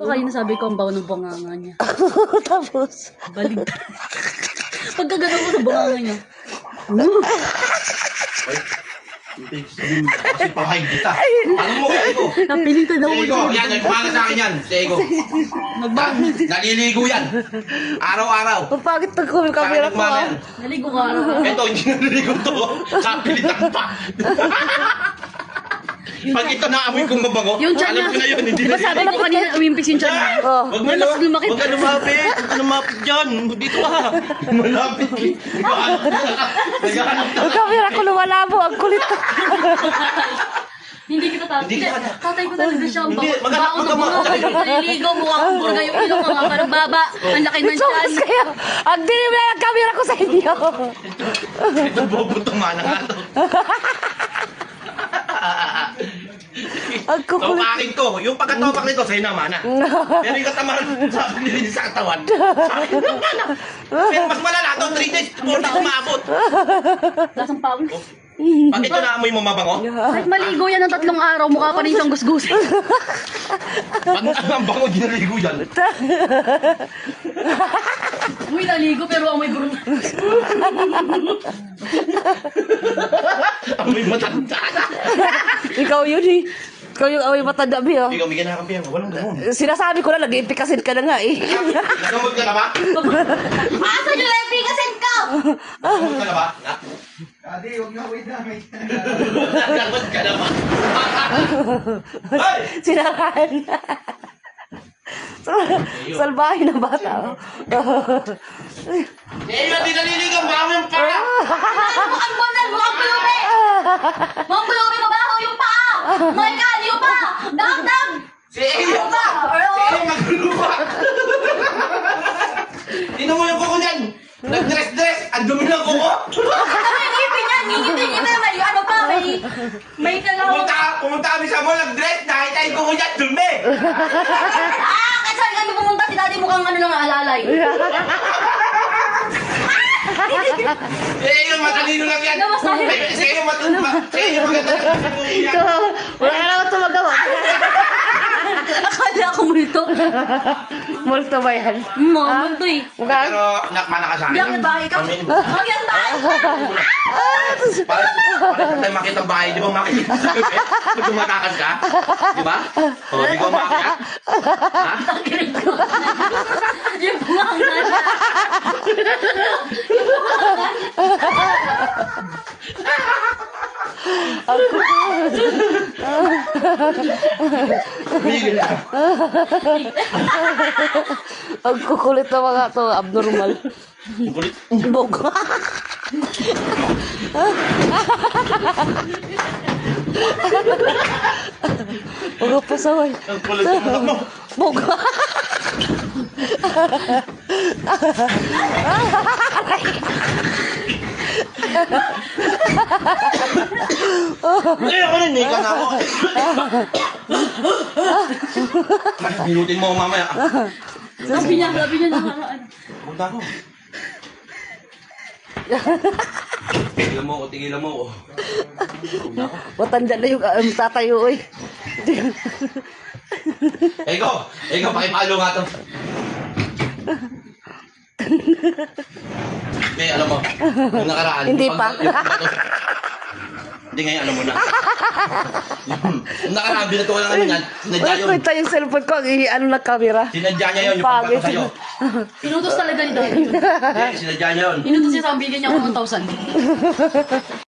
kanina sabi ko ang bawa ng bunganga niya. Tapos, Balig. Pagka gano'n ko sa bunganga niya. Kasi pahay kita. Ano mo kaya ko? Napiling ka daw. Ego, yan, nagmana sa akin yan. Si Ego. Naliligo yan. Araw-araw. ang pangit ng kumil Sa akin camera ko nagmana ah. yan. Naligo ka. Ito, hindi naliligo to. Kapilitan pa. Pag ito naamoy kong mabango, Yung tiyan alam ko na yun, hindi Di ba na sabi ko kanina, umimpis yung tiyan niya? Oh. Huwag mo Mas lumaki. Huwag ka lumapit. Huwag ka lumapit dyan. Dito ka. Malapit. Naghahanap Ang camera ko lumalabo, ang kulit. Hindi kita tatay. Hindi ka- Tatay ko talaga siya. Ang Hindi, bawa maghanap ng ka bunga. Naliligo, mukha kong burga yung ilong mga parang baba. Ang laki ng Sos tiyan. kayo, ang dilim na ang camera ko sa inyo. Ito boboto nga na nga to. Ang So, kukulit. akin to. Yung pagkatopak nito, sa'yo naman na. Pero yung katamaran sa nilinis sa katawan, sa akin naman na. Pero mas malala to, 3 days, 4 days umabot. Lasang pawis. Pag ito naamoy mo mabango, Kahit maligo yan ng 3 araw, mukha pa rin siyang gusgus. pag ang bango, ginaligo yan. Uy, naligo pero amoy gurun. Amoy matanda. Ikaw yun eh. Ikaw yung away matanda mi oh. Ikaw, may ginakampihan mo. Walang gamon. Sinasabi ko na, nag-iipikasin ka na nga eh. Nagamot ka na ba? Asan yung epigasin ko? Nagamot ka na ba? Ha? Adi, huwag na wait na. Nagamot ka na ba? Ay! Sinarahan na. Salbahe na bata oh. Eh, yun, di naliligaw. Bago yung paa. Mukhang bonal, mukhang bulumi. Mukhang bulumi, mabaho yung paa. My God, yung paa. Dam. Si Eyo. Si Eyo, maglulupa. Tingnan mo yung kuko niyan. Nag-dress-dress. Ang dumi ng kuko. Ano yung ngipin yan? Ngipin naman. Yung ano pa, may kalaw. Pumunta kami sa mall, nag-dress. Nakita yung kuko niyan, dumi. Kasi saan kami pumunta? Si daddy mukhang ano lang alalay. Si Eyo, matalino lang yan. Ano, mas talino? Si Eyo, matalino. Si Eyo, maganda lang. Wala ka naman ito magawa. Akala ko multo. Multo ba yan? Mga multo eh. Mukhang? Pero, nakmana ka sa akin. Biyak na bahay ka. Biyak na bahay. Para tayo makita ang bahay, di ba makita? Pag tumatakas ka, di ba? O, di ko makita. Ha? Yung buwang na siya. Bigil ka. Ang kukulit na mga to, abnormal. Kulit. Bog. Huwag pa saway. Ang kulit ng anak mo. Bog. Eh, ako rin, ika na ako. Pinutin mo ako mamaya. Labi niya nakaraan. Punta ako. Tigilan mo ako. Punta ako. Matanda na yung tatayo eh. Ikaw, pakipalo nga to. Eh, alam mo, yung nakaraan. Hindi pa. Hindi ngayon, alam mo na. Yung nakaraan, binato ko lang namin yan. Sinadya Wala yun. kwenta yung cellphone ko, ano na camera. Sinadya niya yun, yung Pangit. pagbato sa'yo. Pinutos talaga ni daddy. Sinadya niya yun. Pinutos niya sa bigyan niya ako 1,000.